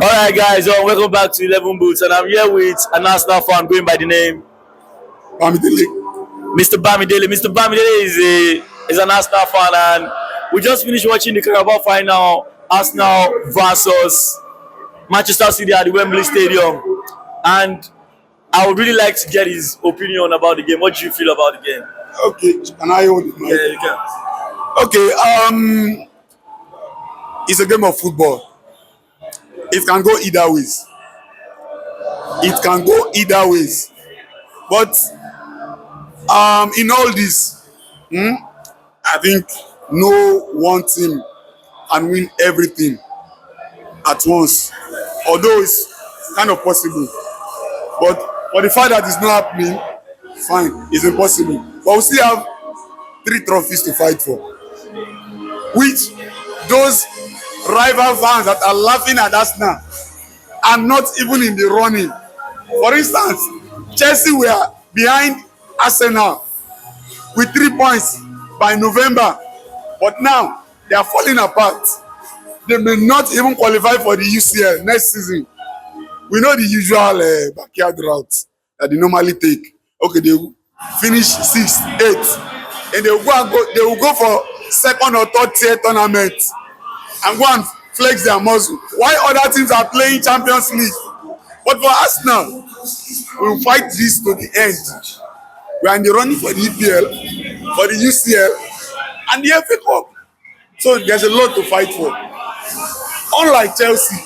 Alright guys, welcome back to 11 Boots and I'm here with an Arsenal fan going by the name Bamidele. Mr. Bamidele. Mr. Bamidele is an Arsenal fan and we just finished watching the Carabao final, Arsenal versus Manchester City at the Wembley Stadium, and I would really like to get his opinion about the game. What do you feel about the game? Okay, can I hold it? Yeah, you can. Okay, it's a game of football. It can go either ways. It can go either ways. But in all this, I think no one team can win everything at once. Although it's kind of possible. But for the fact that it's not happening, fine, it's impossible. But we still have 3 trophies to fight for. Which those rival fans that are laughing at us now are not even in the running. For instance, Chelsea were behind Arsenal with 3 points by November, but now they are falling apart. They may not even qualify for the UCL next season. We know the usual backyard route that they normally take. Okay, they will finish 6th, 8th, and they will go for 2nd or 3rd tier tournament and go and flex their muscle. Why other teams are playing Champions League? But for us now, we will fight this to the end. We are in the running for the EPL, for the UCL, and the FA Cup. So there's a lot to fight for. Unlike Chelsea,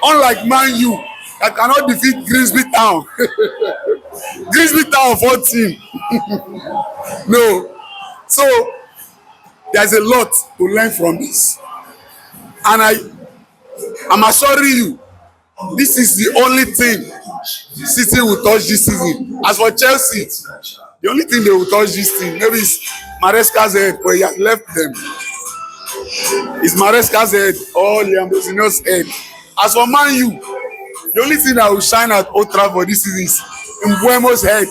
unlike Man U, that cannot defeat Grimsby Town. Grimsby Town 14. No. So there's a lot to learn from this. And I'm assuring you, this is the only thing City will touch this season. As for Chelsea, the only thing they will touch this season, maybe is Maresca's head, but he has left them. It's Maresca's head or Liam Bosino's head. As for Man U, the only thing that will shine at Old Trafford this season is Mbuemo's head.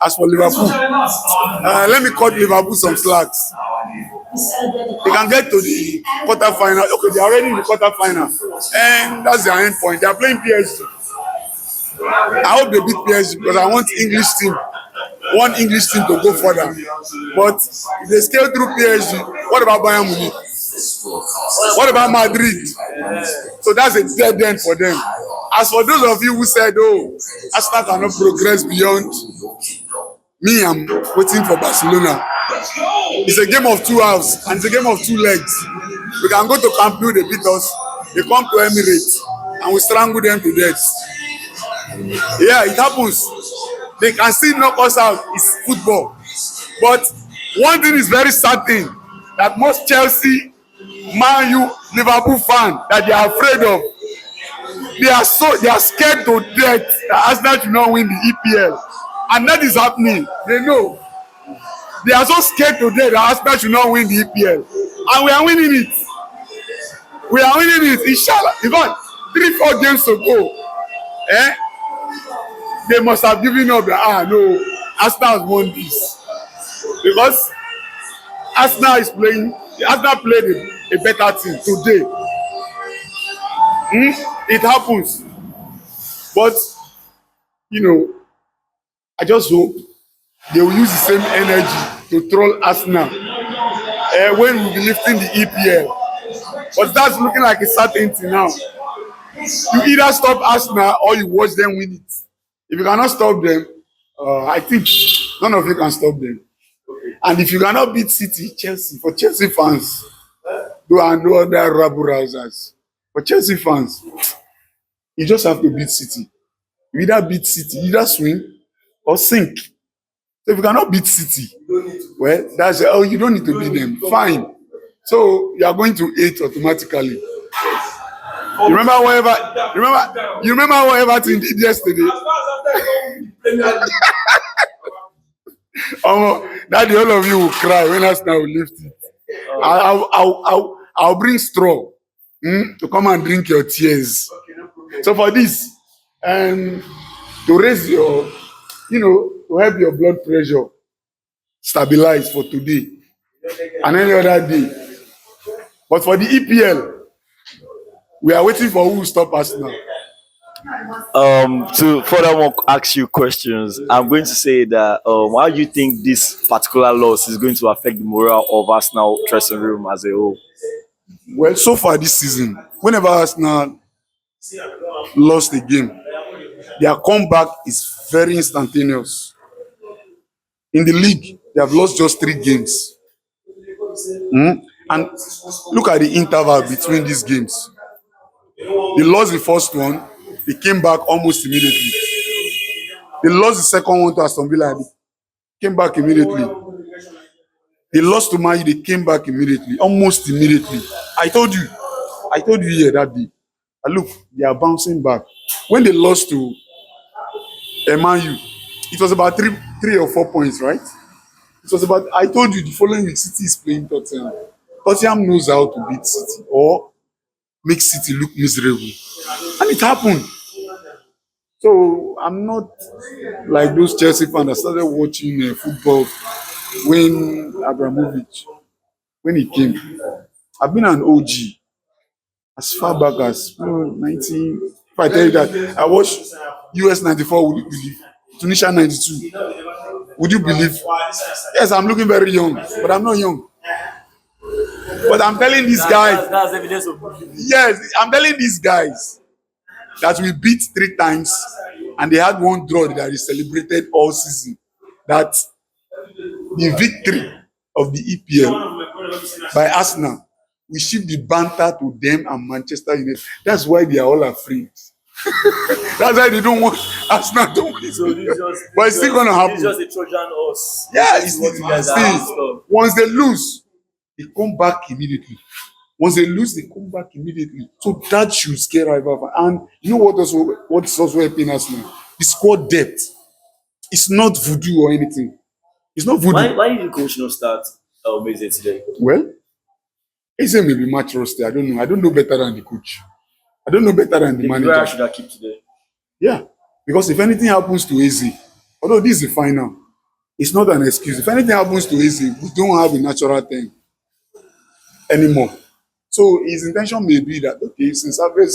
As for Liverpool, let me cut Liverpool some slacks. They can get to the quarterfinal. Okay, they are already in the quarterfinal, and that's their end point. They are playing PSG. I hope they beat PSG because I want one English team to go further. But if they scale through PSG, what about Bayern Munich? What about Madrid? So that's a dead end for them. As for those of you who said, "Oh, Arsenal cannot progress beyond," me, I'm waiting for Barcelona. It's a game of 2 halves and it's a game of 2 legs. We can go to Camp Nou, they beat us. They come to Emirates and we strangle them to death. Yeah, it happens. They can still knock us out. It's football. But one thing is very certain, that most Chelsea, Man U, Liverpool fans that they are afraid of, they are scared to death that Arsenal should not win the EPL. And that is happening. They know. They are so scared to death that Arsenal should not win the EPL. And we are winning it. We are winning it. Inshallah. In fact, 3-4 games to go. They must have given up that, no, Arsenal has won this. Because Arsenal played a better team today. It happens. But, I just hope they will use the same energy to troll Arsenal when we'll be lifting the EPL. But that's looking like a certainty now. You either stop Arsenal or you watch them win it. If you cannot stop them, I think none of you can stop them. And if you cannot beat City, Chelsea, for Chelsea fans, there are no other rabble-rousers. For Chelsea fans, you just have to beat City. You either beat City, either swing or sink. So if you cannot beat City, well, you don't need to beat them. Fine. So you are going to 8 automatically. You remember what Everton did yesterday? That the whole of you will cry when Arsenal will lift it. I'll bring straw to come and drink your tears. So for this, to raise your, to help your blood pressure stabilize for today and any other day. But for the EPL, We are waiting for who will stop us now. To furthermore ask you questions, I'm going to say that how do you think this particular loss is going to affect the morale of Arsenal dressing room as a whole? Well, so far this season, whenever Arsenal lost a game, their comeback is very instantaneous. In the league, they have lost just 3 games. And look at the interval between these games. They lost the first one, they came back almost immediately. They lost the second one to Aston Villa, they came back immediately. They lost to Man U, they came back immediately, almost immediately. I told you here that day. And look, they are bouncing back. When they lost to Man U, it was about 3 or 4 points, right? It was about. I told you the following week, City is playing Tottenham. Tottenham knows how to beat City or make City look miserable, and it happened. So I'm not like those Chelsea fans that started watching football when Abramovich when he came. I've been an OG as far back as 19. If I tell you that I watched US 94, would you believe? Tunisia 92. Would you believe? Yes, I'm looking very young, but I'm not young. But I'm telling these guys, That's evidence of. yes, I'm telling these guys that we beat 3 times and they had one draw that is celebrated all season. That the victory of the EPL by Arsenal, we shift the banter to them and Manchester United. That's why they are all afraid. That's why they don't want Arsenal to win. So But it's still gonna happen. It's just a Trojan horse. Yeah, This is what you guys are see, after. once they lose, they come back immediately. Once they lose, they come back immediately. So that should scare rival. And you know what is also helping us now? The squad depth. It's not voodoo or anything. It's not voodoo. Why did the coach not start Meze today? Well, Eze may be much rusty. I don't know. I don't know better than the coach. I don't know better than the The manager. Guerrero should have kept today. Yeah. Because if anything happens to Eze, although this is the final, it's not an excuse. If anything happens to Eze, we don't have a natural thing anymore. So his intention may be that, okay, since Alves,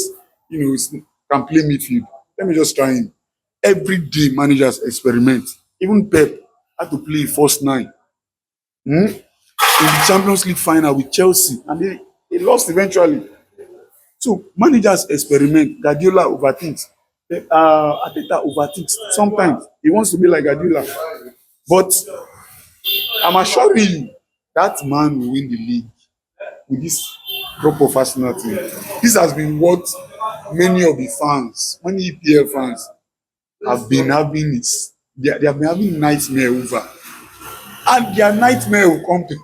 can play midfield, let me just try him. Every day managers experiment. Even Pep had to play first 9. In the Champions League final with Chelsea, and they lost eventually. So managers experiment. Guardiola overthinks. Arteta overthinks. Sometimes he wants to be like Guardiola. But I'm assuring you, that man will win the league with this group of Arsenal team. This has been what many of the fans, many EPL fans, have been having they have been having nightmare over. And their nightmare will come to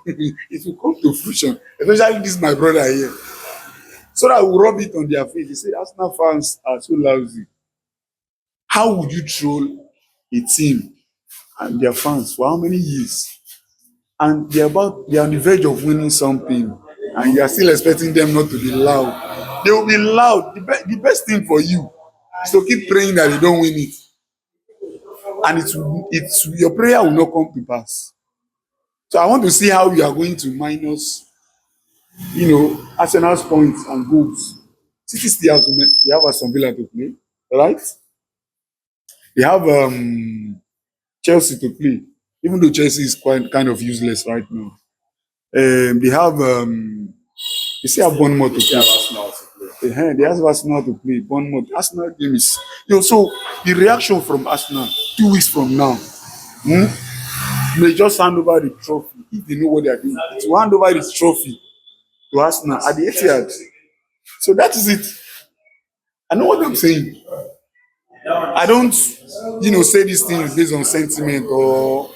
it will come to fruition. Especially this my brother here. So that will rub it on their face. They say Arsenal fans are so lousy. How would you troll a team and their fans for how many years? And they're on the verge of winning something, and you're still expecting them not to be loud. They will be loud. The best thing for you is to keep praying that they don't win it. And it's your prayer will not come to pass. So I want to see how you are going to minus, Arsenal's points and goals. City still have Aston Villa to play, right? They have Chelsea to play, even though Chelsea is quite kind of useless right now. They still have Bournemouth to play. They have Arsenal to play. Bournemouth. Arsenal game is, so the reaction from Arsenal 2 weeks from now, may just hand over the trophy if they know what they are doing. To hand over this trophy to Arsenal at the Etihad. So that is it. I know what I'm saying. I don't, say these things based on sentiment, or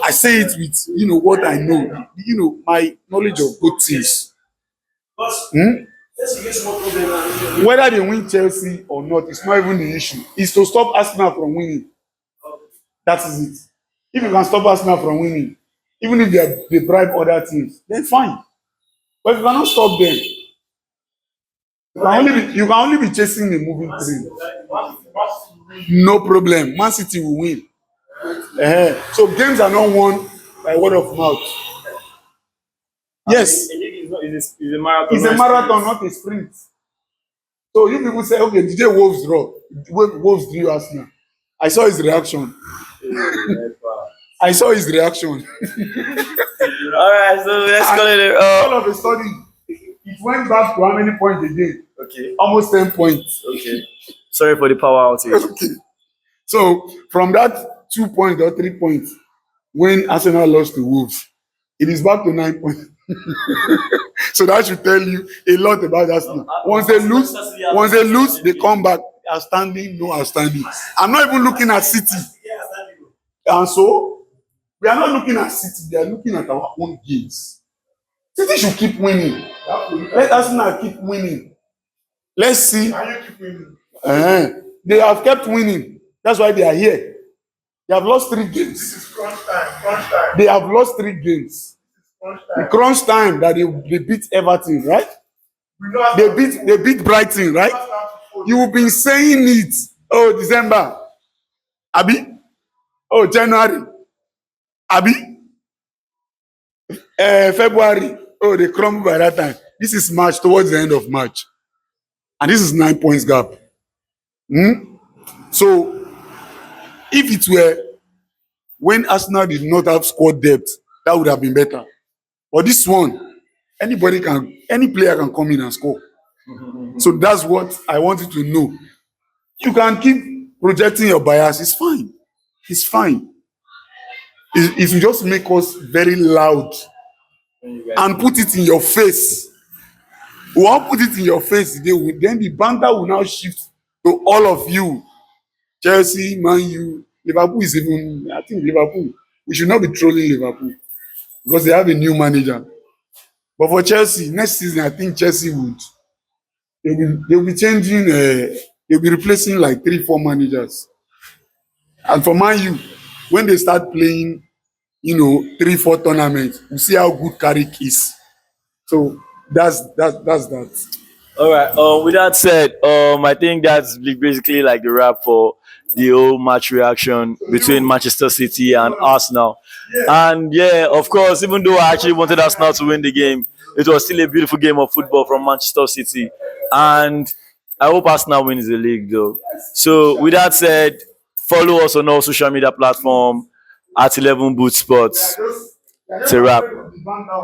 I say it with, what I know, my knowledge of good things. Whether they win Chelsea or not, it's not even the issue. It's to stop Arsenal from winning. That is it. If you can stop Arsenal from winning, even if they bribe other teams, then fine. But if you cannot stop them, you can only be chasing a moving train. No problem. Man City will win. So games are not won by word of mouth. Yes. It's a marathon. It's a marathon, not a sprint. So you people say, okay, did they Wolves draw? Wolves drew Arsenal. I saw his reaction. I saw his reaction. All right, so let's call it. All of a sudden, it went back to how many points again? Okay. Almost 10 points. Okay. Sorry for the power outage. Okay. So from that 2 points or 3 points, when Arsenal lost to Wolves, it is back to 9 points. So that should tell you a lot about Arsenal. Once they lose, they come back. Outstanding, no outstanding. I'm not even looking at City. And so we are not looking at City, we are looking at our own games. City should keep winning. Let Arsenal keep winning. Let's see. They have kept winning. That's why they are here. They have lost 3 games. This is crunch time. They have lost 3 games. The crunch time that they beat Everton, right? They beat Brighton, right? You've been saying it. Oh, December. Abi? Oh, January. Abi? February. Oh, they crumble by that time. This is March, towards the end of March. And this is 9 points gap. So, if it were when Arsenal did not have squad depth, that would have been better. But this one, any player can come in and score. So that's what I want you to know. You can keep projecting your bias. It's fine. It's fine. If you just make us very loud and put it in your face, we won't put it in your face today. Then the banter will now shift to all of you. Chelsea, Man U, Liverpool is even. I think Liverpool. We should not be trolling Liverpool because they have a new manager. But for Chelsea, next season, I think Chelsea would. They'll be changing. They'll be replacing like 3-4 managers. And for Man U, when they start playing, 3-4 tournaments, we see how good Carrick is. So that's that. All right. With that said, I think that's basically like the wrap for the whole match reaction between Manchester City and Arsenal. And yeah, of course, even though I actually wanted Arsenal to win the game, it was still a beautiful game of football from Manchester City. And I hope Arsenal wins the league, though. So with that said, follow us on all social media platforms at 11 Boot Sports. It's a wrap.